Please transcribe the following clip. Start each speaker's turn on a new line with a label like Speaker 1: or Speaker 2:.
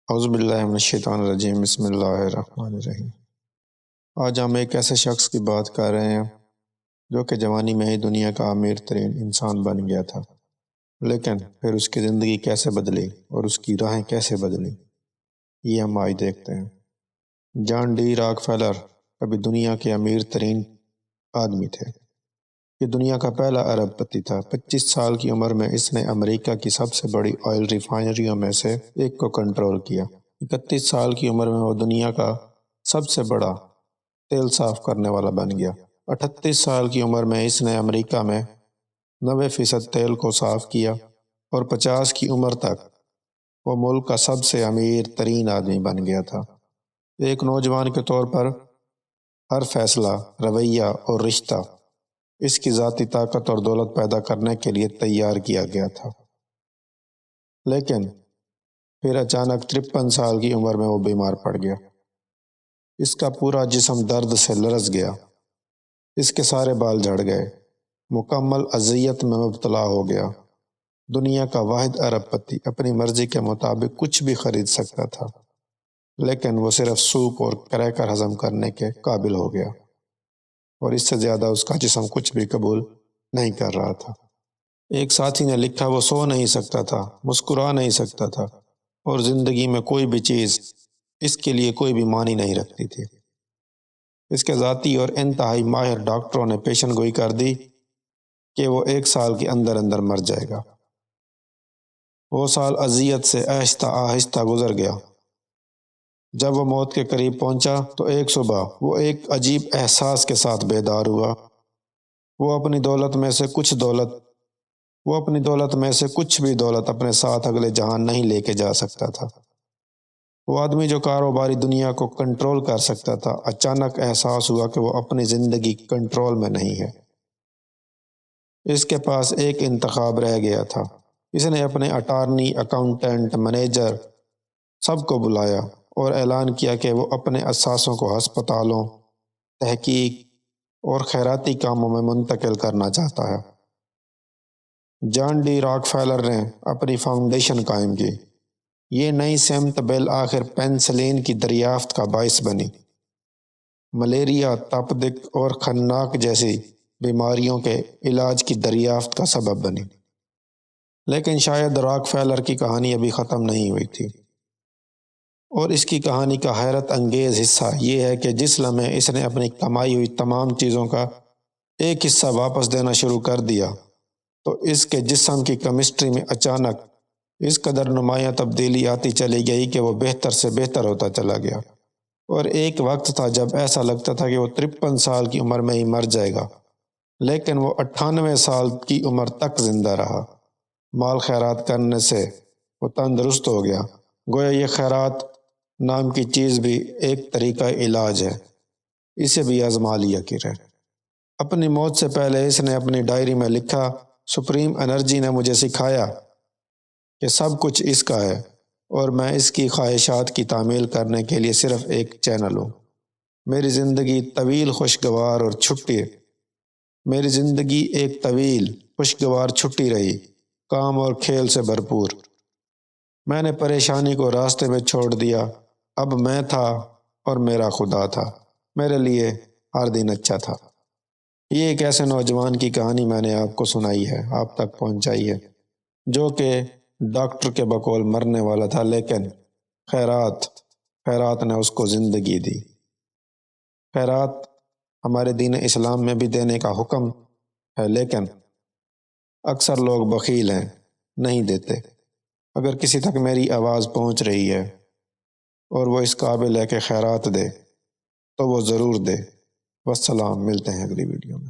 Speaker 1: اعوذ باللہ من الشیطان الرجیم، بسم اللہ الرحمن الرحیم۔ آج ہم ایک ایسے شخص کی بات کر رہے ہیں جو کہ جوانی میں ہی دنیا کا امیر ترین انسان بن گیا تھا، لیکن پھر اس کی زندگی کیسے بدلی اور اس کی راہیں کیسے بدلی، یہ ہم آج دیکھتے ہیں۔ جان ڈی راک فیلر کبھی دنیا کے امیر ترین آدمی تھے۔ یہ دنیا کا پہلا ارب پتی تھا۔ 25 سال کی عمر میں اس نے امریکہ کی سب سے بڑی آئل ریفائنریوں میں سے ایک کو کنٹرول کیا۔ 31 سال کی عمر میں وہ دنیا کا سب سے بڑا تیل صاف کرنے والا بن گیا۔ 38 سال کی عمر میں اس نے امریکہ میں 90% تیل کو صاف کیا اور 50 کی عمر تک وہ ملک کا سب سے امیر ترین آدمی بن گیا تھا۔ ایک نوجوان کے طور پر ہر فیصلہ، رویہ اور رشتہ اس کی ذاتی طاقت اور دولت پیدا کرنے کے لیے تیار کیا گیا تھا۔ لیکن پھر اچانک 53 سال کی عمر میں وہ بیمار پڑ گیا۔ اس کا پورا جسم درد سے لرز گیا، اس کے سارے بال جھڑ گئے، مکمل اذیت میں مبتلا ہو گیا۔ دنیا کا واحد ارب پتی اپنی مرضی کے مطابق کچھ بھی خرید سکتا تھا، لیکن وہ صرف سوپ اور کریکر ہضم کرنے کے قابل ہو گیا، اور اس سے زیادہ اس کا جسم کچھ بھی قبول نہیں کر رہا تھا۔ ایک ساتھی نے لکھا، وہ سو نہیں سکتا تھا، مسکرا نہیں سکتا تھا، اور زندگی میں کوئی بھی چیز اس کے لیے کوئی بھی معنی نہیں رکھتی تھی۔ اس کے ذاتی اور انتہائی ماہر ڈاکٹروں نے پیشن گوئی کر دی کہ وہ 1 سال کے اندر اندر مر جائے گا۔ وہ سال اذیت سے آہستہ آہستہ گزر گیا۔ جب وہ موت کے قریب پہنچا تو ایک صبح وہ ایک عجیب احساس کے ساتھ بیدار ہوا۔ وہ اپنی دولت میں سے کچھ بھی دولت اپنے ساتھ اگلے جہان نہیں لے کے جا سکتا تھا۔ وہ آدمی جو کاروباری دنیا کو کنٹرول کر سکتا تھا، اچانک احساس ہوا کہ وہ اپنی زندگی کنٹرول میں نہیں ہے۔ اس کے پاس ایک انتخاب رہ گیا تھا۔ اس نے اپنے اٹارنی، اکاؤنٹنٹ، مینیجر سب کو بلایا اور اعلان کیا کہ وہ اپنے اثاثوں کو ہسپتالوں، تحقیق اور خیراتی کاموں میں منتقل کرنا چاہتا ہے۔ جان ڈی راک فیلر نے اپنی فاؤنڈیشن قائم کی۔ یہ نئی سمت بالآخر پینسلین کی دریافت کا باعث بنی۔ ملیریا، تپدق اور خناق جیسی بیماریوں کے علاج کی دریافت کا سبب بنی۔ لیکن شاید راک فیلر کی کہانی ابھی ختم نہیں ہوئی تھی، اور اس کی کہانی کا حیرت انگیز حصہ یہ ہے کہ جس لمحے اس نے اپنی کمائی ہوئی تمام چیزوں کا ایک حصہ واپس دینا شروع کر دیا تو اس کے جسم کی کیمسٹری میں اچانک اس قدر نمایاں تبدیلی آتی چلی گئی کہ وہ بہتر سے بہتر ہوتا چلا گیا، اور ایک وقت تھا جب ایسا لگتا تھا کہ وہ 53 سال کی عمر میں ہی مر جائے گا، لیکن وہ 98 سال کی عمر تک زندہ رہا۔ مال خیرات کرنے سے وہ تندرست ہو گیا۔ گویا یہ خیرات نام کی چیز بھی ایک طریقہ علاج ہے، اسے بھی آزما لیا کرے۔ اپنی موت سے پہلے اس نے اپنی ڈائری میں لکھا، سپریم انرجی نے مجھے سکھایا کہ سب کچھ اس کا ہے، اور میں اس کی خواہشات کی تعمیل کرنے کے لیے صرف ایک چینل ہوں۔ میری زندگی ایک طویل خوشگوار چھٹی رہی، کام اور کھیل سے بھرپور۔ میں نے پریشانی کو راستے میں چھوڑ دیا۔ اب میں تھا اور میرا خدا تھا۔ میرے لیے ہر دن اچھا تھا۔ یہ ایک ایسے نوجوان کی کہانی میں نے آپ کو سنائی ہے، آپ تک پہنچائی ہے، جو کہ ڈاکٹر کے بقول مرنے والا تھا، لیکن خیرات نے اس کو زندگی دی۔ خیرات ہمارے دین اسلام میں بھی دینے کا حکم ہے، لیکن اکثر لوگ بخیل ہیں، نہیں دیتے۔ اگر کسی تک میری آواز پہنچ رہی ہے اور وہ اس قابل ہے کہ خیرات دے تو وہ ضرور دے۔ والسلام، ملتے ہیں اگلی ویڈیو میں۔